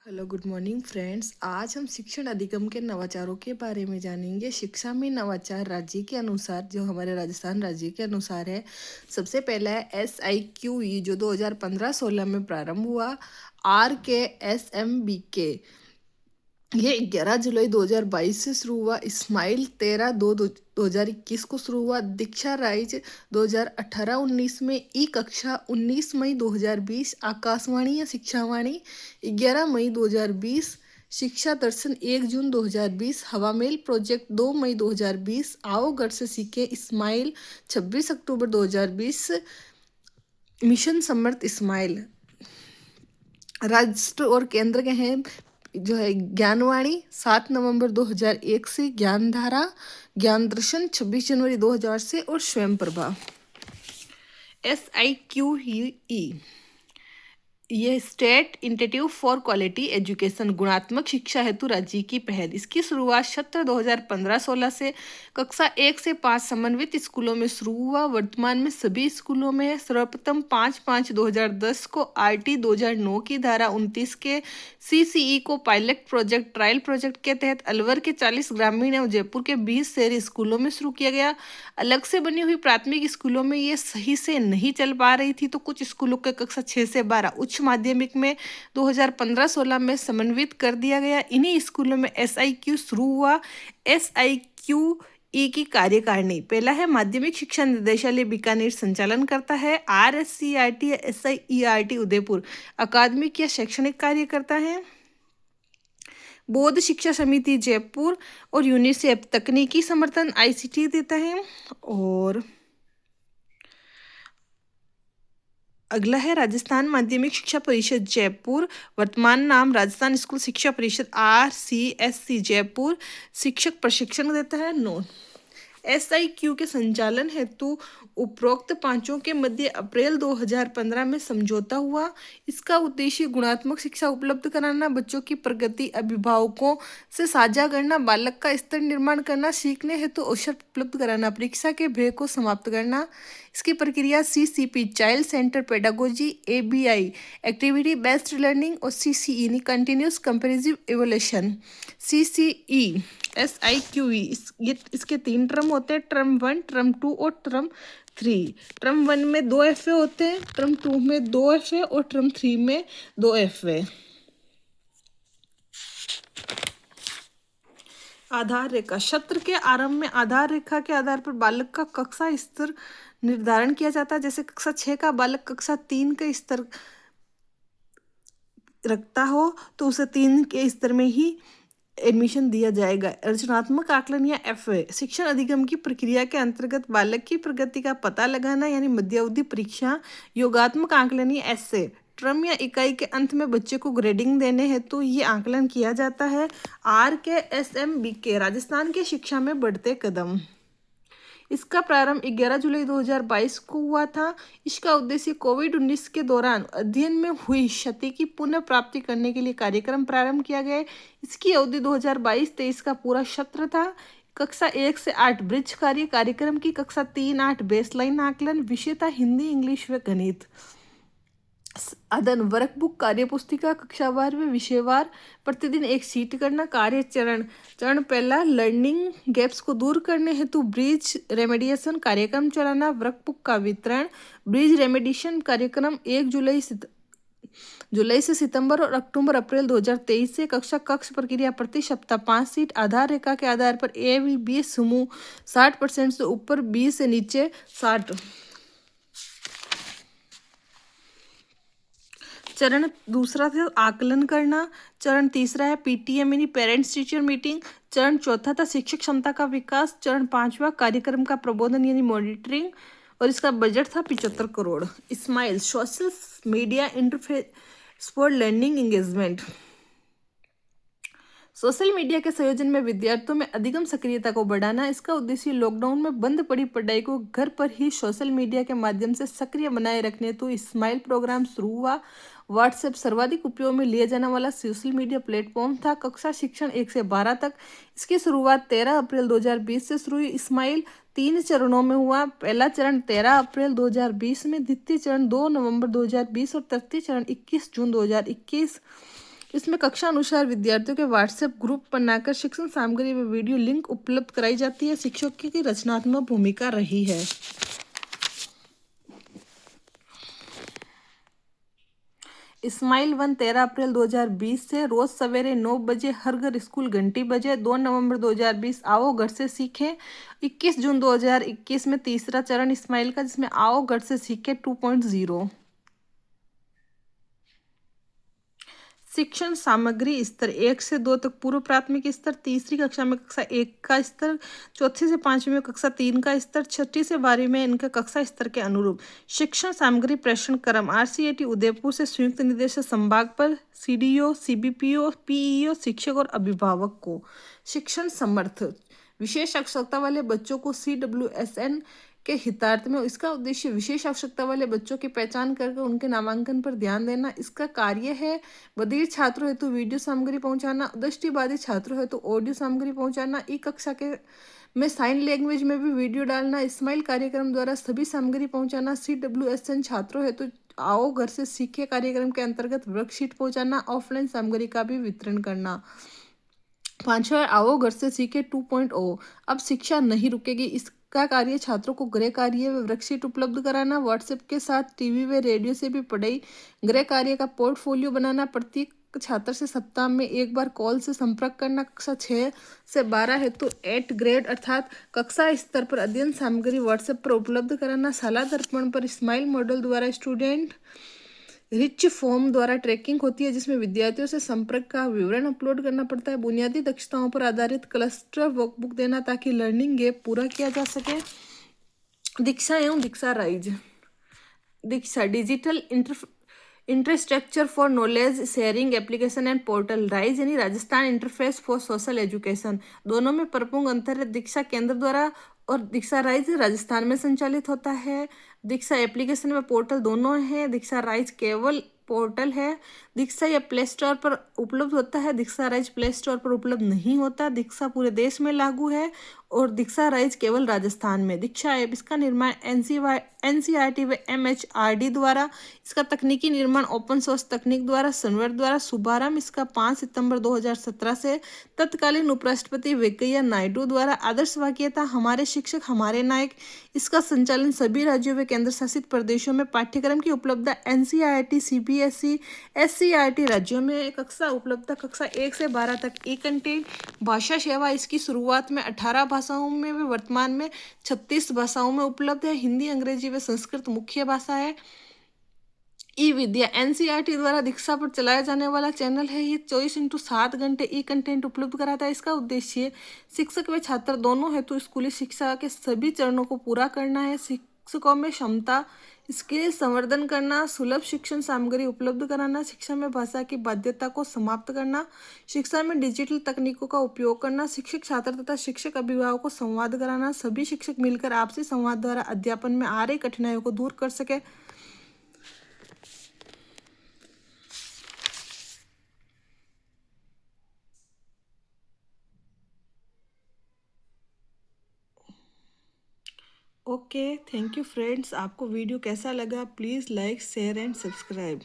Hello good morning friends. आज हम शिक्षण अधिगम के नवाचारों के बारे में जानेंगे। शिक्षा में नवाचार राज्य के अनुसार, जो हमारे राजस्थान राज्य के अनुसार है, सबसे पहला है SIQE जो 2015-16 में प्रारंभ हुआ। RKSMBK ये 11 जुलाई 2022 से शुरू हुआ। इस्माइल 13/2/2021 को शुरू हुआ। दीक्षा राइज 2018-19 में। ई कक्षा 19 मई 2020। आकाशवाणी या शिक्षावाणी 11 मई 2020। शिक्षा दर्शन 1 जून 2020। हवामेल प्रोजेक्ट 2 मई 2020। आओ घर से सीखे इस्माइल 26 अक्टूबर 2020। मिशन समर्थ इस्माइल। राष्ट्र और केंद्र के हैं जो है ज्ञानवाणी 7 नवंबर 2001 से। ज्ञानधारा, ज्ञान दर्शन 26 जनवरी 2000 से। और स्वयं प्रभा। SIQE ये state institute for quality education, गुणात्मक शिक्षा हेतु राज्य की पहल। इसकी शुरुआत सत्र 2015-16 से कक्षा 1 से 5 समन्वित स्कूलों में शुरू हुआ। वर्तमान में सभी स्कूलों में है। सर्वप्रथम 5/5/2010 को RT 2009 की धारा 29 के CCE को पायलट प्रोजेक्ट ट्रायल प्रोजेक्ट के तहत अलवर के 40 ग्रामीण और जयपुर के 20 शहरी स्कूलों में शुरू किया गया। अलग से बनी हुई प्राथमिक स्कूलों में ये सही से नहीं चल पा रही थी, तो कुछ स्कूलों के कक्षा 6 से 12 उच्च माध्यमिक में 2015-16 में समन्वित कर दिया गया। इन्हीं स्कूलों में SIQ शुरू हुआ। SIQE की कार्यकारिणी, पहला है माध्यमिक शिक्षा निदेशालय बीकानेर संचालन करता है। RSCERT या SIERT उदयपुर अकादमिक या शैक्षणिक कार्य करता है। बौद्ध शिक्षा समिति जयपुर और यूनिसेफ तकनीकी समर्थन ICT देता है। और अगला है राजस्थान माध्यमिक शिक्षा परिषद जयपुर, वर्तमान नाम राजस्थान स्कूल शिक्षा परिषद RCSC जयपुर, शिक्षक प्रशिक्षण देता है। नोट, SIQ के संचालन हेतु उपरोक्त पांचों के मध्य अप्रैल 2015 में समझौता हुआ। इसका उद्देश्य गुणात्मक शिक्षा उपलब्ध कराना, बच्चों की प्रगति अभिभावकों से साझा करना, बालक का स्तर निर्माण करना, सीखने हेतु अवसर उपलब्ध कराना, परीक्षा के भय को समाप्त करना। इसकी प्रक्रिया CCP child centre pedagogy, ABI activity based learning और CCE continuous comprehensive evolution. CCE SIQE ये इसके 3 टर्म होते हैं, टर्म 1, टर्म 2 और टर्म 3। टर्म 1 में 2 FA होते हैं, टर्म 2 में 2 FA और टर्म 3 में 2 FA। आधार रेखा, सत्र के आरंभ में आधार रेखा के आधार पर बालक का कक्षा स्तर निर्धारण किया जाता है। जैसे कक्षा 6 का बालक कक्षा 3 का स्तर रखता हो तो उसे 3 के स्तर में ही एडमिशन दिया जाएगा। रचनात्मक आकलन या FA शिक्षण अधिगम की प्रक्रिया के अंतर्गत बालक की प्रगति का पता लगाना यानी मध्यावधि परीक्षा। योगात्मक आकलन या essay ट्रम या इकाई के अंत में बच्चे को ग्रेडिंग देने हेतु ये आकलन किया जाता है। RKSMBK राजस्थान के शिक्षा में बढ़ते कदम। इसका प्रारंभ 11 जुलाई 2022 को हुआ था। इसका उद्देश्य कोविड-19 के दौरान अध्ययन में हुई क्षति की पुनः प्राप्ति करने के लिए कार्यक्रम प्रारंभ किया गया। इसकी अवधि 2022-23 का पूरा सत्र था। कक्षा 1 से 8 ब्रिज कार्य कार्यक्रम की कक्षा 3-8 बेसलाइन आकलन। विषय था हिंदी, इंग्लिश व गणित। अदन वर्कबुक कार्यपुस्तिका कक्षावार व विषयवार प्रतिदिन एक शीट करना। कार्य चरण, चरण पहला लर्निंग गैप्स को दूर करने हेतु ब्रिज रेमेडिएशन कार्यक्रम चलाना। वर्कबुक का वितरण, ब्रिज रेमेडिएशन कार्यक्रम 1 जुलाई से सितंबर और अक्टूबर अप्रैल 2023 से। कक्षा कक्ष प्रक्रिया प्रति सप्ताह 5 सीट। आधार रेखा के आधार पर A-B समूह 60% से ऊपर, B से नीचे 60। चरण दूसरा था आकलन करना। चरण तीसरा है PTM यानी पेरेंट्स टीचर मीटिंग। चरण चौथा था शिक्षक क्षमता का विकास। चरण पांचवा कार्यक्रम का प्रबोधन यानी मॉनिटरिंग और इसका बजट था 75 crore. SMILE social media interface for learning engagement. Social media के संयोजन में विद्यार्थियों में अधिगम सक्रियता को बढ़ाना। इसका उद्देश्य लॉकडाउन में बंद पड़ी पढ़ाई को घर पर ही सोशल मीडिया के माध्यम से सक्रिय बनाए रखने हेतु इस्माइल प्रोग्राम शुरू हुआ। व्हाट्सएप सर्वाधिक उपयोग में लिया जाने वाला सोशल मीडिया प्लेटफॉर्म था। कक्षा शिक्षण 1 से 12 तक। इसकी शुरुआत 13 अप्रैल 2020 से शुरू हुई। इस्माइल 3 चरणों में हुआ। पहला चरण 13 अप्रैल 2020 में, द्वितीय चरण 2 नवंबर 2020 और तृतीय चरण 21 जून 2021। इसमें कक्षा अनुसार विद्यार्थियों के व्हाट्सएप ग्रुप बनाकर शिक्षण सामग्री व वीडियो लिंक उपलब्ध कराई जाती है। शिक्षकों की रचनात्मक भूमिका रही है। स्माइल 1 13 अप्रैल 2020 से रोज सवेरे 9 बजे हर घर स्कूल घंटी बजे। 2 नवंबर 2020 आओ घर से सीखें। 21 जून 2021 में तीसरा चरण स्माइल का, जिसमें आओ घर से सीखें 2.0। शिक्षण सामग्री स्तर 1 से 2 तक पूर्व प्राथमिक स्तर, तीसरी कक्षा में कक्षा 1 का स्तर, चौथी से 5वीं में कक्षा 3 का स्तर, छठी से 12वीं में इनका कक्षा स्तर के अनुरूप। शिक्षण सामग्री प्रेषण क्रम RCAT उदयपुर से संयुक्त निदेशक संभाग पर CDO CBPO PEO शिक्षक और अभिभावक को। शिक्षण समर्थ विशेष आवश्यकता वाले बच्चों को CWSN के हितार्थ में। इसका उद्देश्य विशेष आवश्यकता वाले बच्चों की पहचान करके उनके नामांकन पर ध्यान देना। इसका कार्य है बधिर छात्रों हेतु वीडियो सामग्री पहुंचाना, दृष्टिबाधित छात्रों हेतु ऑडियो सामग्री पहुंचाना, ई कक्षा के में साइन लैंग्वेज में भी वीडियो डालना। स्माइल कार्यक्रम द्वारा सभी सामग्री पहुंचाना। CWSN छात्रों हेतु आओ घर से सीखे कार्यक्रम के अंतर्गत वर्कशीट पहुंचाना। ऑफलाइन सामग्री का भी वितरण करना। 5वां आओ घर से सीखे 2.0। अब शिक्षा नहीं रुकेगी। इसका कार्य छात्रों को गृह कार्य व वर्कशीट उपलब्ध कराना। व्हाट्सएप के साथ टीवी व रेडियो से भी पढ़ाई गृह कार्य का पोर्टफोलियो बनाना। प्रत्येक छात्र से सप्ताह में एक बार कॉल से संपर्क करना। कक्षा 6 से 12 हेतु 8 ग्रेड अर्थात कक्षा स्तर पर अध्ययन सामग्री व्हाट्सएप पर उपलब्ध कराना। शाला दर्पण पर स्माइल मॉडल द्वारा स्टूडेंट रिच फॉर्म द्वारा ट्रैकिंग होती है, जिसमें विद्यार्थियों से संपर्क का विवरण अपलोड करना पड़ता है। बुनियादी दक्षताओं पर आधारित क्लस्टर वर्कबुक देना ताकि लर्निंग गैप पूरा किया जा सके। दीक्षा एवं Diksha rise. Diksha digital infrastructure for knowledge sharing application and portal. Rise यानी Rajasthan interface for social education. दोनों में प्रमुख अंतर है। दीक्षा केंद्र द्वारा और दीक्षा राइज राजस्थान में संचालित होता है। दीक्षा एप्लीकेशन व पोर्टल दोनों है। दीक्षा राइज केवल पोर्टल है। दीक्षा या प्ले स्टोर पर उपलब्ध होता है। दीक्षा राइज प्ले स्टोर पर उपलब्ध नहीं होता। दीक्षा पूरे देश में लागू है और दीक्षा राइज केवल राजस्थान में। दीक्षा ऐप, इसका निर्माण NCERT व MHRD द्वारा। इसका तकनीकी निर्माण ओपन सोर्स तकनीक द्वारा सनवर्ड द्वारा शुभारंभ इसका 5 सितंबर 2017 से तत्कालीन उपराष्ट्रपति वेंकैया नायडू द्वारा। आदर्श वाक्य था हमारे शिक्षक हमारे नायक। इसका संचालन सभी राज्यों व केंद्र शासित प्रदेशों में। पाठ्यक्रम की उपलब्धता NCERT CBSE SCERT राज्यों में। कक्षा उपलब्धता कक्षा 1 से 12 तक ई कंटेंट। भाषा सेवा इसकी शुरुआत में 18 भाषाओं में व वर्तमान में 36 भाषाओं में उपलब्ध है। हिंदी अंग्रेजी व संस्कृत मुख्य भाषा है। ई विद्या NCERT द्वारा दीक्षा पर चलाया जाने वाला चैनल है। ये 24x7 घंटे ई कंटेंट उपलब्ध कराता है। इसका उद्देश्य शिक्षक व छात्र दोनों हेतु स्कूली शिक्षा के सभी चरणों को पूरा करना है। शिक्षकों में क्षमता स्किल संवर्धन करना, सुलभ शिक्षण सामग्री उपलब्ध कराना, शिक्षा में भाषा की बाध्यता को समाप्त करना, शिक्षा में डिजिटल तकनीकों का उपयोग करना, शिक्षक छात्र तथा शिक्षक अभिभावक को संवाद कराना, सभी शिक्षक मिलकर आपसी संवाद द्वारा अध्यापन में आ रही कठिनाइयों को दूर कर सके। Okay, thank you friends. आपको वीडियो कैसा लगा? Please like share and subscribe.